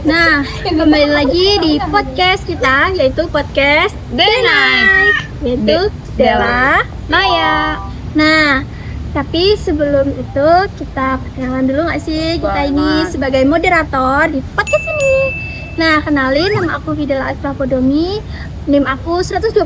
Nah, kembali lagi di podcast kita, yaitu podcast Denai, yaitu Dela. Maya. Nah, tapi sebelum itu kita perkenalan dulu nggak sih kita ini Banget. sebagai moderator di podcast ini. Nah, kenalin, nama aku Fidela Asrafodomi, NIM aku 120.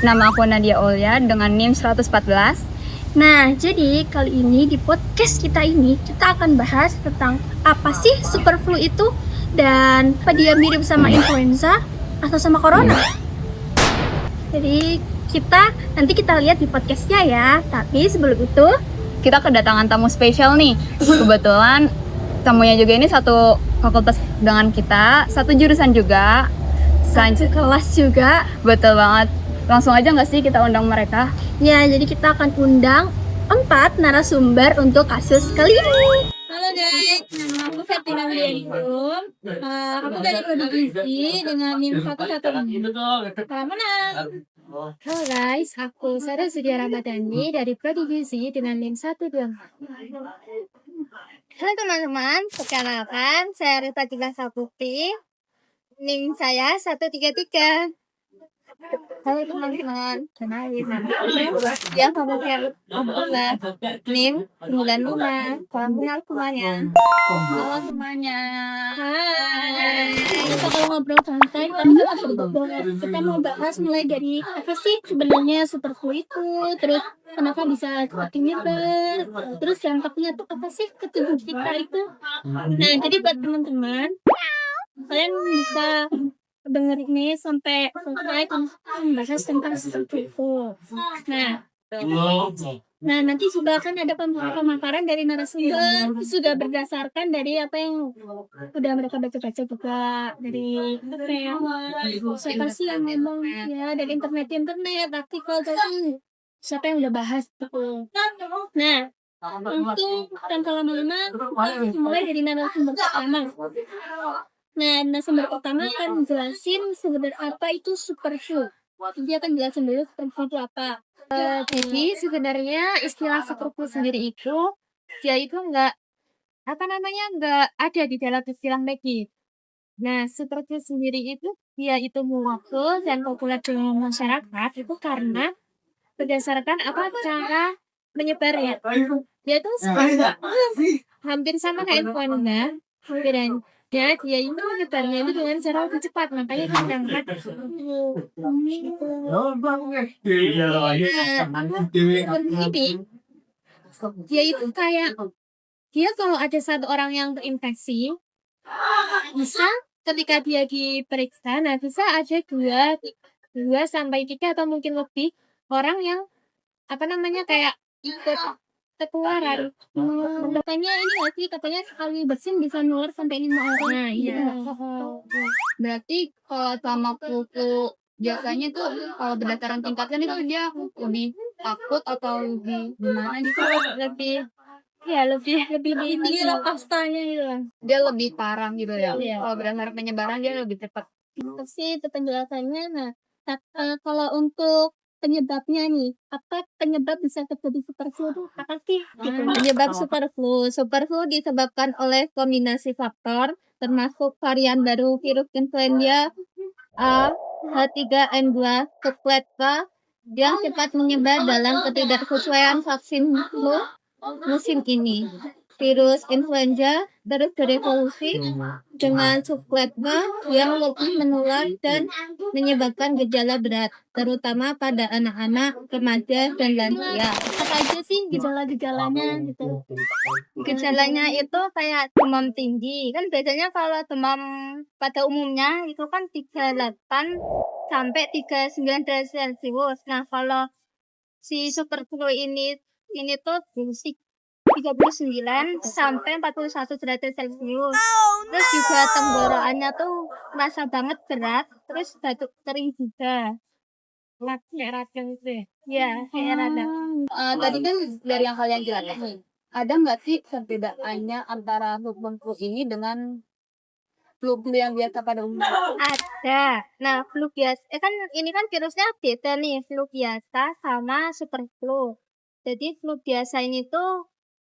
Nama aku Nadia Olya dengan NIM 114. Nah, jadi kali ini di podcast kita ini kita akan bahas tentang apa sih superflu itu dan apa dia mirip sama influenza atau sama corona. Jadi nanti kita lihat di podcastnya ya. Tapi sebelum itu, Kita kedatangan tamu spesial nih. Kebetulan tamunya juga ini satu fakultas dengan kita, satu jurusan juga. satu kelas juga. Betul banget. Langsung aja nggak sih kita undang mereka? Ya, jadi kita akan undang 4 narasumber untuk kasus kali ini. Halo guys, nama aku Fatina Widianto. Aku dari Prodi Gizi dengan NIM 116. Mana? Halo guys, aku Sarah Sudia Ramadhani dari Prodi Gizi dengan NIM 124. Halo teman-teman, perkenalkan saya Rita Tiga Sapukti. NIM saya 133. Halo teman-teman, kenalin ya kamu kayak Abdullah, NIM 95. Salam kenal semuanya. Halo semuanya. Hai. Kita kalau ngobrol santai, kita mau bahas mulai dari apa sih sebenarnya superflu itu, terus kenapa bisa seperti nyebar, terus yang dampaknya tuh apa sih ke tubuh kita itu. Nah, jadi buat teman-teman, kalian bisa denger ini sampai selesai membahas tentang superflu. Nah, nanti juga akan ada pemaparan dari narasumber, sudah berdasarkan dari apa yang udah mereka baca-baca juga dari siapa sih yang ngomong ya, dari internet artikel dari siapa yang udah bahas itu. Nah, untuk tanpa lama-lama mulai dari narasumber pertama. Nah, narasumber pertama akan jelasin sebenarnya apa itu superflu. Dia akan jelasin dulu superflu itu apa. Jadi sebenarnya istilah superflu sendiri itu dia itu nggak ada di dalam istilah medis. Nah, superflu sendiri itu dia itu muncul dan populer di masyarakat itu karena berdasarkan cara menyebarnya. Dia itu hampir sama kayak influenza, bedanya dia itu menyebarnya itu dengan cara lebih cepat, makanya kan berangkat ini dia itu kayak dia kalau ada satu orang yang terinfeksi bisa ketika dia diperiksa, nah bisa ada dua sampai tiga atau mungkin lebih orang yang kayak ikut ketularan. Katanya ini nggak sih, katanya sekali bersin bisa nular sampai 5 orang. Nah iya. Berarti kalau sama flu biasanya tuh kalau berdasarkan tingkatnya itu dia lebih takut atau lebih gimana gitu? lebih tinggi lah kastanya gitu kan. Dia lebih parah gitu ya. Iya. Kalau berdasarkan penyebaran dia lebih cepat. Itu sih itu penjelasannya. Nah, kalau untuk penyebabnya nih, apa penyebab bisa terjadi superflu itu apa sih? Gitu. Penyebab superflu disebabkan oleh kombinasi faktor termasuk varian baru virus influenza A, H3N2, subclat K yang cepat menyebar dalam ketidaksesuaian vaksin flu musim ini. Virus influenza terus berevolusi dengan subclat B yang lebih menular dan menyebabkan gejala berat, terutama pada anak-anak, remaja, dan lansia. Apa aja sih gejala-gejalanya gitu? Gejalanya itu kayak demam tinggi. Kan biasanya kalau demam pada umumnya itu kan 38 sampai 39 derajat Celcius. Nah, kalau si superflu ini tuh 39 sampai 41 derajat Celcius. Terus juga tenggorokannya tuh merasa banget berat, terus batuk kering juga. Kayak radang gitu ya. Ya, kayak radang. Tadi kan dari yang kalian jelaskan nih, ada nggak sih perbedaannya antara flu ini dengan flu yang biasa pada umumnya? Ada. Nah, flu biasa, kan ini kan virusnya beda nih, flu biasa sama superflu. Jadi flu biasa ini tuh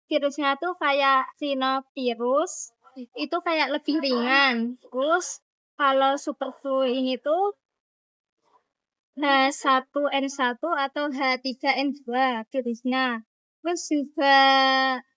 virusnya tuh kayak sinovirus itu kayak lebih ringan. Terus kalau super flu ini tuh H1N1 atau H3N2 virusnya. Terus juga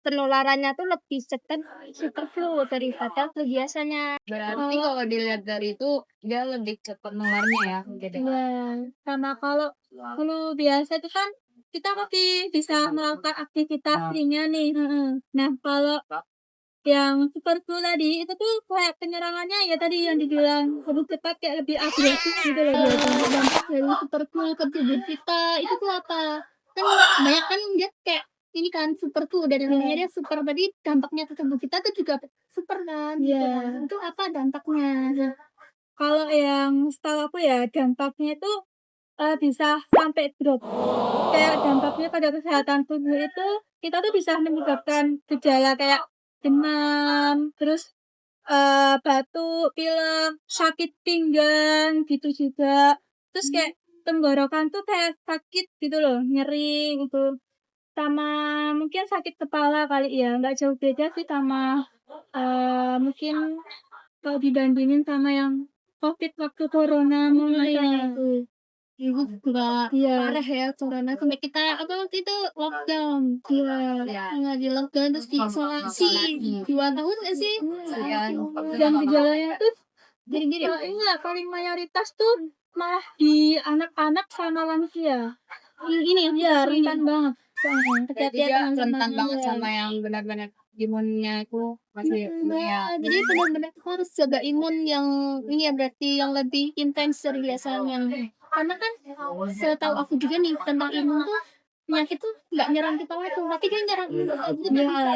penularannya tuh lebih cepat super flu daripada flu biasanya. Berarti kalau dilihat dari itu dia lebih cepat nularnya ya gitu. Iya, sama kalau flu biasa itu kan kita masih bisa melakukan aktivitas ringan nih. Nah, kalau yang super flu tadi itu tuh kayak penyerangannya ya tadi yang dibilang lebih cepat, kayak lebih agresif gitu loh. Dampak dari super flu ke tubuh kita itu tuh apa? Kan banyak kan dia kayak ini kan super flu, dari namanya dia super, berarti dampaknya ke tubuh kita tuh juga super kan gitu kan. Itu apa dampaknya? Kalau yang setahu aku ya dampaknya itu bisa sampai drop. Kayak dampaknya pada kesehatan tubuh itu kita tuh bisa menyebabkan gejala kayak demam, terus batuk, pilek, sakit pinggang gitu juga. Terus kayak tenggorokan tuh kayak sakit gitu loh, nyeri gitu. Sama mungkin sakit kepala kali ya, nggak jauh beda sih sama mungkin kalau dibandingin sama yang COVID waktu corona mulai itu. Ibu juga parah ya corona sampai kita apa waktu itu lockdown. Nggak di lockdown terus diisolasi 2 tahun nggak sih? Dan gejalanya tuh jadi enggak, paling mayoritas tuh malah di anak-anak sama lansia. Ini ya rentan banget. Dia rentan banget sama yang benar-benar imunnya itu masih ya. Jadi benar-benar harus jaga imun yang ini ya, berarti yang lebih intens dari biasanya. Karena kan setahu aku juga nih tentang imun tuh penyakit tuh nggak nyerang kita waktu, tapi dia nyerang imun itu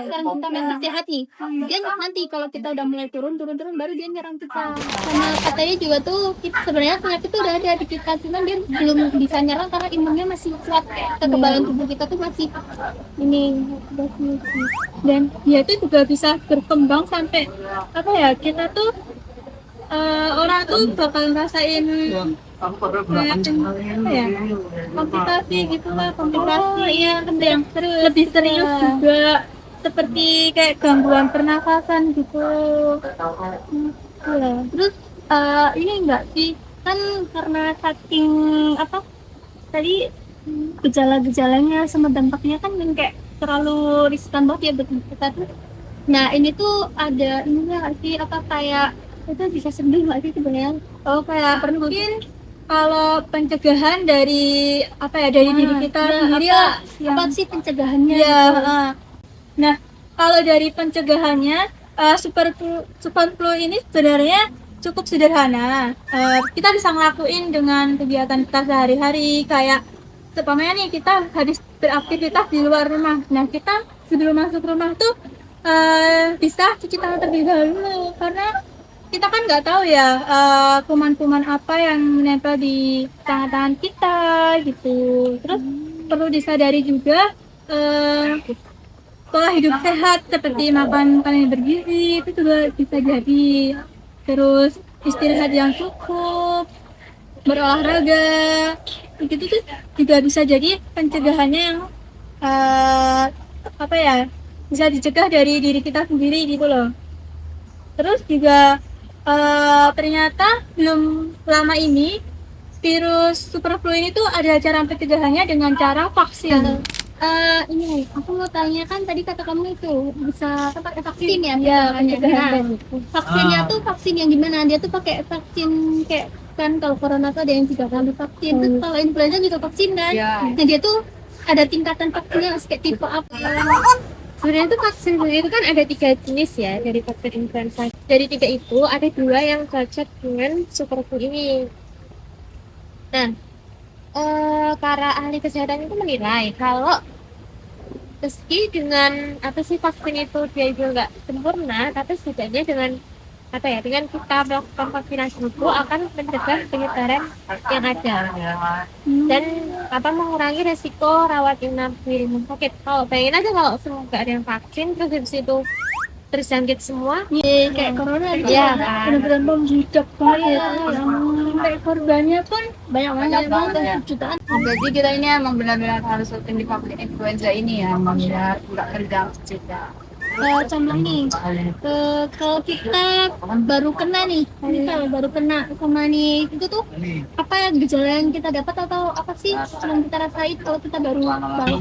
sekarang kita masih sehat nih. Dia nanti kalau kita udah mulai turun baru dia nyerang kita. Sama katanya juga tuh sebenarnya penyakit tuh udah ada di kita, cuman dia belum bisa nyerang karena imunnya masih kuat. Kekebalan tubuh kita tuh masih ini dan dia tuh juga bisa berkembang sampai apa ya, kita tuh orang tuh bakal ngerasain kayak apa ya, komplikasi gitu lah, komplikasi yang lebih serius juga, seperti kayak gangguan pernafasan gitu. Terus ini enggak sih kan karena saking apa tadi gejala-gejalanya sama dampaknya kan yang kayak terlalu riskan banget ya buat kita tuh. Nah ini tuh ada ini nggak sih apa kayak itu bisa sembuh nggak sih sebenarnya? Oh kayak mungkin kalau pencegahan dari apa ya, dari diri kita sendiri lah. Apa sih pencegahannya? Ya, nah kalau dari pencegahannya super flu ini sebenarnya cukup sederhana. Kita bisa ngelakuin dengan kegiatan kita sehari-hari, kayak sepamanya nih kita habis beraktivitas di luar rumah. Nah kita sebelum masuk rumah tuh bisa cuci tangan terlebih dahulu, karena kita kan nggak tahu ya kuman-kuman apa yang menempel di tangan-tangan kita gitu. Terus perlu disadari juga pola hidup sehat seperti makan makanan yang bergizi itu juga bisa jadi. Terus istirahat yang cukup, berolahraga, itu tuh juga bisa jadi pencegahannya yang apa ya, bisa dicegah dari diri kita sendiri gitu loh. Terus juga ternyata belum lama ini virus super flu ini tuh ada cara pencegahannya dengan cara vaksin. Ini aku mau tanya, kan tadi kata kamu itu bisa pakai vaksin ya? Iya, pencegahan. Vaksinnya tuh vaksin yang gimana? Dia tuh pakai vaksin kayak kan kalau corona tuh ada yang 3 kali vaksin, terus kalau influenza juga vaksin kan? Nah dia tuh ada tingkatan vaksinnya kayak tipe apa? Sebenarnya tuh vaksin itu kan ada 3 jenis ya dari vaksin influenza. Dari 3 itu ada 2 yang cocok dengan super flu ini. Nah, para ahli kesehatan itu menilai kalau meski dengan apa sih vaksin itu dia juga nggak sempurna, tapi setidaknya dengan apa ya, dengan kita melakukan vaksinasi itu akan mencegah penyebaran yang ada dan apa mengurangi resiko rawat inap di rumah sakit. Kalau bayangin aja kalau semua nggak ada yang vaksin terus habis itu terjangkit semua kayak corona ya benar-benar membludak banget ya. Sampai korbannya pun banyak banget, jutaan. Jadi kita ini emang benar-benar harus rutin divaksin influenza ini ya, biar nggak terjangkit juga. contoh nih, kalau kita baru kena nih, misal baru kena sama nih, itu tuh apa ya gejala yang kita dapat atau apa sih yang kita rasain kalau kita baru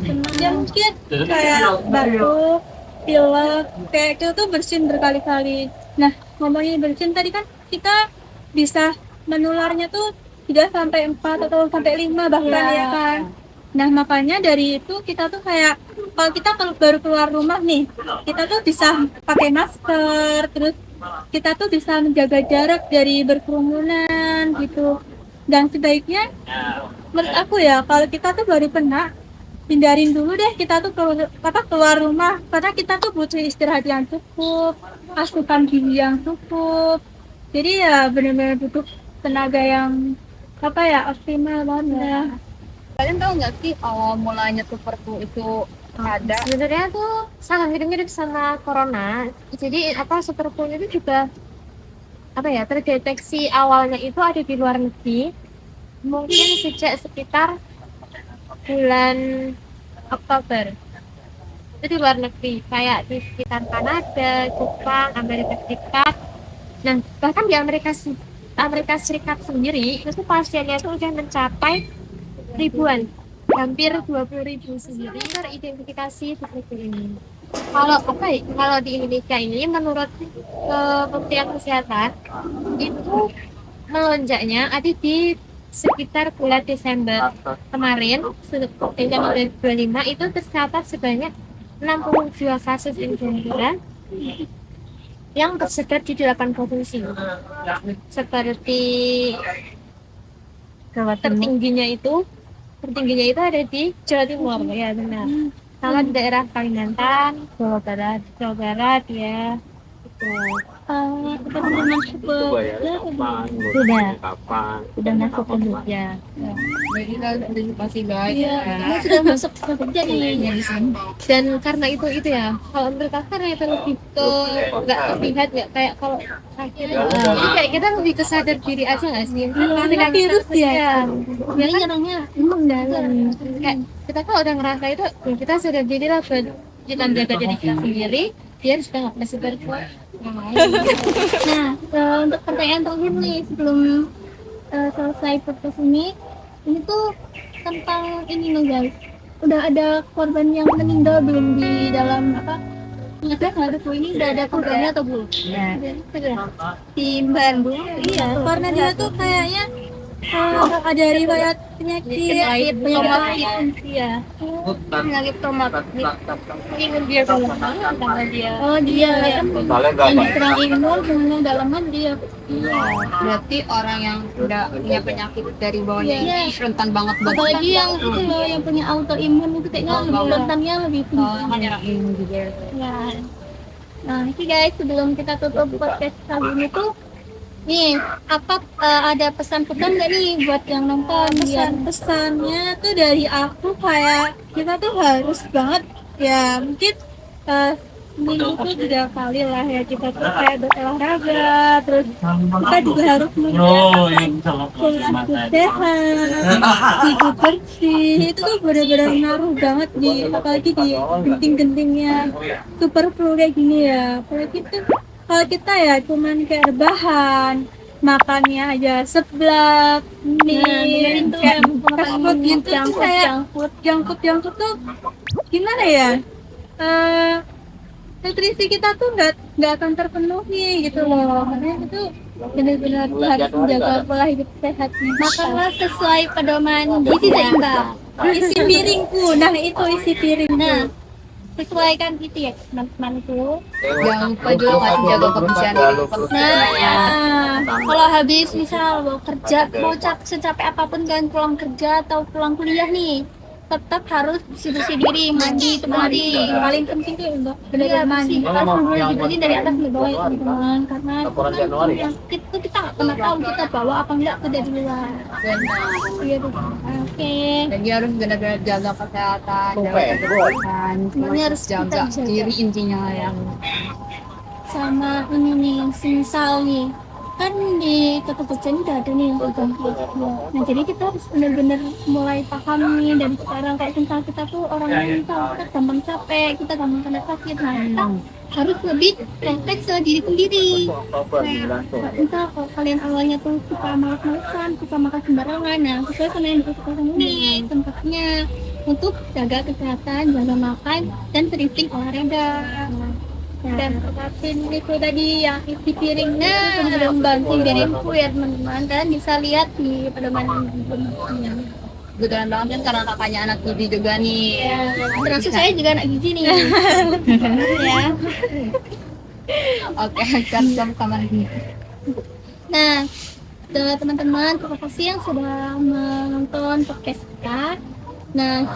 kena? Ya mungkin kayak batuk, pilek, kayak itu tuh bersin berkali-kali. Nah, ngomongin bersin tadi kan kita bisa menularnya tuh 3 sampai 4 atau sampai 5 bahkan ya kan. Nah, makanya dari itu kita tuh kayak kalau kita baru keluar rumah nih, kita tuh bisa pakai masker, terus kita tuh bisa menjaga jarak dari berkerumunan gitu. Dan sebaiknya menurut aku ya, kalau kita tuh baru kena, hindarin dulu deh kita tuh keluar rumah, karena kita tuh butuh istirahat yang cukup, asupan gizi yang cukup. Jadi ya benar-benar butuh tenaga yang optimal banget. Kalian tahu nggak sih awal mulanya super flu itu ada? Sebenarnya tuh sangat mirip-mirip sama corona. Jadi super flu itu juga terdeteksi awalnya itu ada di luar negeri. Mungkin sejak sekitar bulan Oktober. Itu di luar negeri, kayak di sekitar Kanada, Jepang, Amerika Serikat. Dan bahkan di Amerika Serikat sendiri itu pasiennya itu udah mencapai ribuan, hampir 20.000 sendiri teridentifikasi seperti ini. Kalau di Indonesia ini menurut Kementerian Kesehatan itu melonjaknya ada di sekitar bulan Desember kemarin, Desember 2025 itu tercatat sebanyak 62 kasus influenza yang tersebar di 8 provinsi. Seperti tertingginya itu ada di Jawa Timur, ya benar. Sama di daerah Kalimantan, Jawa Barat ya. Teman-teman sudah masuk ke Jogja. Jadi kita antisipasi guys. Iya, kita sudah masuk ke Jogja nih. Dan karena itu ya, kalau menurut aku karena itu lebih ke nggak terlihat nggak kayak kalau sakit. Jadi kayak kita lebih ke sadar diri aja nggak sih? Karena virus ya. Jadi nyerangnya dalam. Kayak kita kalau udah ngerasa itu, ya kita sadar diri lah buat kita menjaga diri kita sendiri, biar sudah nggak tersebar ke yang lain. Nah, untuk pertanyaan terakhir nih sebelum selesai podcast ini tuh tentang ini nih guys. Udah ada korban yang meninggal belum di dalam nggak ada ini udah ada korbannya atau belum? Di Bandung, iya, karena dia tuh kayaknya ada riwayat penyakit traumatik. Ingin dia kalau karena dia Dia yang diserang imun kemudian dalaman dia. Berarti orang yang udah punya penyakit dari bawahnya ini rentan banget buat Apalagi yang itu loh yang punya autoimun itu kayaknya lebih rentannya lebih tinggi. menyerang imun juga. Ya. Nah, ini guys, sebelum kita tutup podcast kali ini tuh nih, ada pesan-pesan nggak nih buat yang nonton? Pesan-pesannya tuh dari aku kayak kita tuh harus banget ya mungkin seminggu tuh 3 kali lah ya kita tuh kayak berolahraga, terus kita juga harus menjaga pola hidup sehat, hidup bersih. Itu tuh benar-benar ngaruh banget apalagi di genting-gentingnya super flu kayak gini ya. Apalagi tuh kalau kita ya cuman kayak rebahan, makannya aja seblak, mie, kayak fast food gitu, kayak junk food tuh gimana ya? Nutrisi kita tuh nggak akan terpenuhi gitu loh. Makanya itu benar-benar harus menjaga pola hidup sehat. Makanlah sesuai pedoman gizi seimbang. Isi piringku, nah itu isi piring. Nah, sesuaikan gitu ya teman-teman tuh. Jangan lupa juga masih jaga kebersihan diri. Kalau habis misal mau kerja, secapek apapun kan pulang kerja atau pulang kuliah nih, tetap harus bersih diri, mandi itu mandi. Paling penting tuh Benar-benar mandi. Harus bersih dari atas ke bawah ya teman-teman, karena penyakit itu kita nggak pernah tahu kita bawa apa enggak tuh dari luar. Iya tuh. Oke. Jadi harus benar-benar jaga kesehatan, jaga kebersihan, Semuanya harus jaga kita jaga. diri intinya yang Sama ini nih, misal nih kan di kota Jogja ini udah ada nih yang program flu. Nah jadi kita harus benar-benar mulai paham nih dari sekarang kayak misal kita tuh orang yang misal kita gampang capek, kita gampang kena sakit. Nah kita harus lebih kompleks ke diri sendiri. Kayak misal kalau kalian awalnya tuh suka malas-malasan, suka makan sembarangan, nah sesuai sama yang suka ini tempatnya untuk jaga kesehatan, jaga makan, dan sering olahraga. Dan tepatin itu tadi yang isi piringnya udah membantu diriku ya teman-teman. Kalian bisa lihat di pedoman ini. Kebetulan banget kan karena kakaknya anak gizi juga nih. Termasuk saya juga anak gizi nih. Ya. Oke, kan kamar gizi. Nah, teman-teman, terima kasih yang sudah menonton podcast kita. Nah,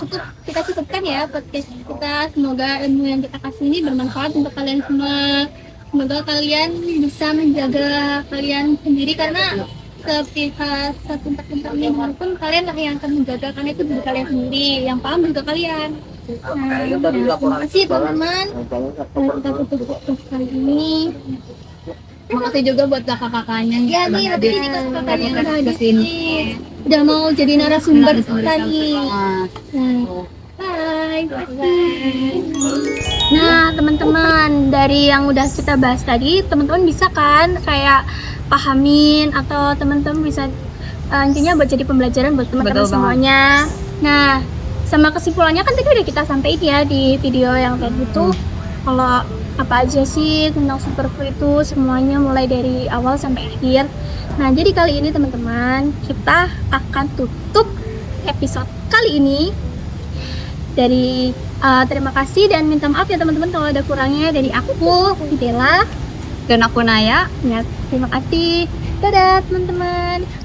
kita cukupkan ya podcast kita. Semoga ilmu yang kita kasih ini bermanfaat untuk kalian semua. Semoga kalian bisa menjaga kalian sendiri karena sepintar-pintar pun kalian lah yang akan menjaga, karena itu diri kalian sendiri, yang paham juga kalian. Nah, terima kasih teman-teman. Kita tutup podcast kali ini. Makasih juga buat kakak-kakaknya nih. Ya nih, tapi ini kakaknya yang udah kesini, udah mau jadi narasumber tadi. Nah, bye. Nah, teman-teman, dari yang udah kita bahas tadi, teman-teman bisa kan kayak pahamin, atau teman-teman bisa intinya buat jadi pembelajaran buat teman-teman semuanya. Nah, sama kesimpulannya kan tadi udah kita sampaikan ya di video yang tadi itu. Kalau apa aja sih tentang superfood itu, semuanya mulai dari awal sampai akhir. Nah, jadi kali ini teman-teman, kita akan tutup episode kali ini dari terima kasih dan minta maaf ya teman-teman kalau ada kurangnya dari aku, Fidela, Dan aku Naya. ya, terima kasih. Dadah teman-teman.